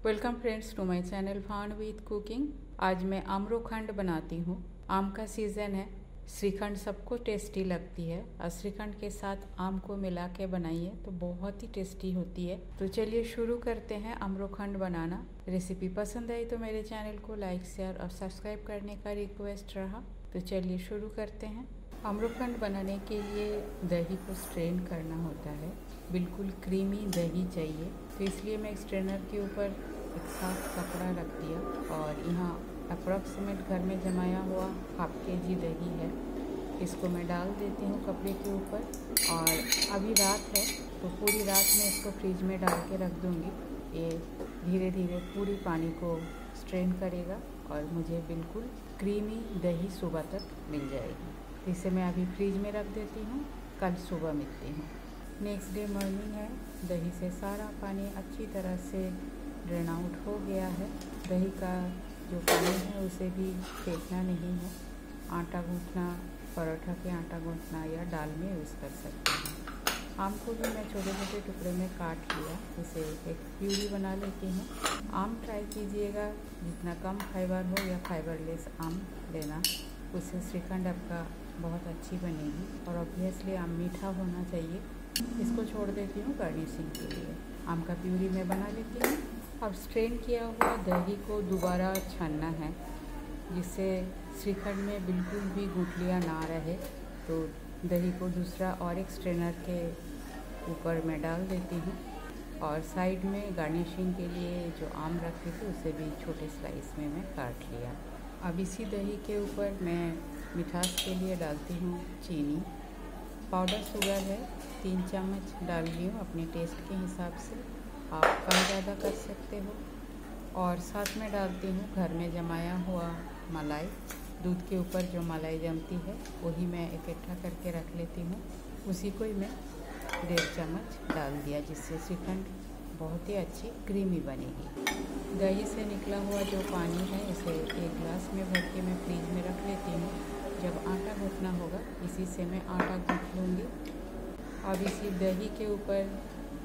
Welcome friends to my channel fun with cooking. आज मैं आम्रखंड बनाती हूँ। आम का सीज़न है। श्रीखंड सबको टेस्टी लगती है और श्रीखंड के साथ आम को मिला के बनाइए तो बहुत ही टेस्टी होती है। तो चलिए शुरू करते हैं आम्रखंड बनाना। रेसिपी पसंद आई तो मेरे चैनल को लाइक शेयर और सब्सक्राइब करने का रिक्वेस्ट रहा। तो चलिए शुरू करते हैं। आम्रखंड बनाने के लिए दही को स्ट्रेन करना होता है। बिल्कुल क्रीमी दही चाहिए, तो इसलिए मैं स्ट्रेनर के ऊपर एक साफ कपड़ा रख दिया और यहाँ अप्रॉक्सीमेट घर में जमाया हुआ हाफ kg दही है। इसको मैं डाल देती हूँ कपड़े के ऊपर। और अभी रात है तो पूरी रात में इसको फ्रिज में डाल के रख दूँगी। ये धीरे धीरे पूरी पानी को स्ट्रेन करेगा और मुझे बिल्कुल क्रीमी दही सुबह तक मिल जाएगी। इसे मैं अभी फ्रिज में रख देती हूँ, कल सुबह मिलती हूँ। नेक्स्ट डे मॉर्निंग है। दही से सारा पानी अच्छी तरह से ड्रेन आउट हो गया है। दही का जो पानी है उसे भी फेंकना नहीं है। आटा गूँथना, परोठा के आटा गूँथना या दाल में यूज़ कर सकते हैं। आम को भी मैं छोटे छोटे टुकड़े में काट लिया। इसे एक प्यूरी बना लेती हूँ। आम ट्राई कीजिएगा जितना कम फाइबर हो या फाइबरलेस आम लेना, उससे श्रीखंड आपका बहुत अच्छी बनेगी। और ऑब्वियसली आम मीठा होना चाहिए। इसको छोड़ देती हूँ गार्निशिंग के लिए। आम का प्यूरी मैं बना लेती हूँ। अब स्ट्रेन किया हुआ दही को दोबारा छानना है, जिससे श्रीखंड में बिल्कुल भी गुठलियाँ ना रहे। तो दही को दूसरा और एक स्ट्रेनर के ऊपर मैं डाल देती हूँ और साइड में गार्निशिंग के लिए जो आम रखी थी उसे भी छोटे स्लाइस में मैं काट लिया। अब इसी दही के ऊपर मैं मिठास के लिए डालती हूँ चीनी। पाउडर शुगर है 3 चम्मच डाल रही हूँ अपने टेस्ट के हिसाब से। आप कम ज़्यादा कर सकते हो। और साथ में डालती हूँ घर में जमाया हुआ मलाई। दूध के ऊपर जो मलाई जमती है वही मैं इकट्ठा करके रख लेती हूँ। उसी को ही मैं 1.5 चम्मच डाल दिया, जिससे श्रीखंड बहुत ही अच्छी क्रीमी बनेगी। दही से निकला हुआ जो पानी है इसे एक गिलास में भर के मैं फ्रिज में रख लेती हूँ। जब आटा गूँथना होगा इसी से मैं आटा गूँथ लूँगी। अब इसी दही के ऊपर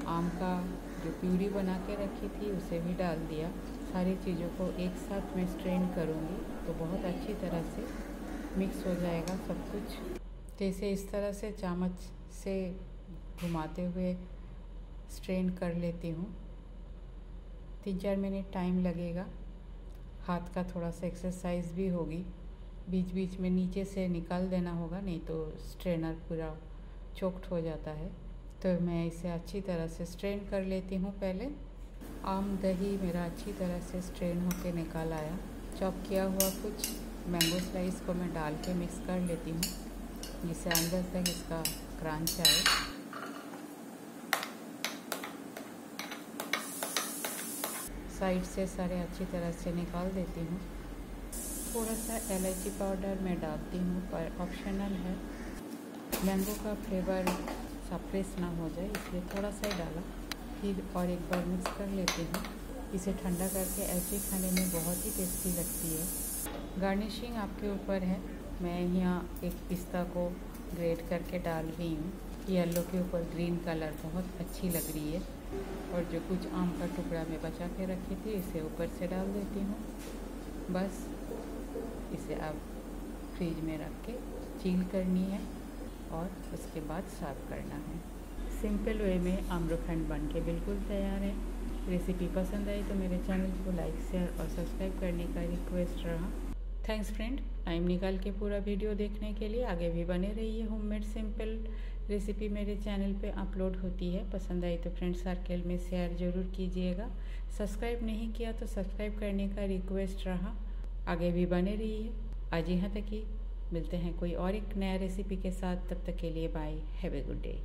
आम का जो प्यूरी बना के रखी थी उसे भी डाल दिया। सारी चीज़ों को एक साथ मैं स्ट्रेन करूँगी तो बहुत अच्छी तरह से मिक्स हो जाएगा सब कुछ। तो इसे इस तरह से चम्मच से घुमाते हुए स्ट्रेन कर लेती हूँ। 3-4 मिनट टाइम लगेगा। हाथ का थोड़ा सा एक्सरसाइज भी होगी। बीच बीच में नीचे से निकाल देना होगा, नहीं तो स्ट्रेनर पूरा चोक्ड हो जाता है। तो मैं इसे अच्छी तरह से स्ट्रेन कर लेती हूँ। पहले आम दही मेरा अच्छी तरह से स्ट्रेन होके निकल आया। चॉप किया हुआ कुछ मैंगो स्लाइस को मैं डाल के मिक्स कर लेती हूँ, जिससे अंदर तक इसका क्रंच आए। साइड से सारे अच्छी तरह से निकाल देती हूँ। थोड़ा सा इलायची पाउडर मैं डालती हूँ, पर ऑप्शनल है। मैंगो का फ्लेवर सप्रेस ना हो जाए इसलिए थोड़ा सा ही डाला। फिर और एक बार मिक्स कर लेती हूँ। इसे ठंडा करके ऐसे खाने में बहुत ही टेस्टी लगती है। गार्निशिंग आपके ऊपर है। मैं यहाँ एक पिस्ता को ग्रेट करके डाल रही हूँ। येलो के ऊपर ग्रीन कलर बहुत अच्छी लग रही है। और जो कुछ आम का टुकड़ा मैं बचा के रखी थी इसे ऊपर से डाल देती हूँ। बस इसे अब फ्रिज में रख के चिल करनी है और उसके बाद सर्व करना है। सिंपल वे में आम्रखंड बन के बिल्कुल तैयार है। रेसिपी पसंद आई तो मेरे चैनल को लाइक शेयर और सब्सक्राइब करने का रिक्वेस्ट रहा। थैंक्स फ्रेंड, टाइम निकाल के पूरा वीडियो देखने के लिए। आगे भी बने रहिए। होममेड सिंपल रेसिपी मेरे चैनल पे अपलोड होती है। पसंद आई तो फ्रेंड सर्कल में शेयर ज़रूर कीजिएगा। सब्सक्राइब नहीं किया तो सब्सक्राइब करने का रिक्वेस्ट रहा। आगे भी बने रहिए। आज यहाँ तक ही। मिलते हैं कोई और एक नया रेसिपी के साथ। तब तक के लिए bye. Have a good day.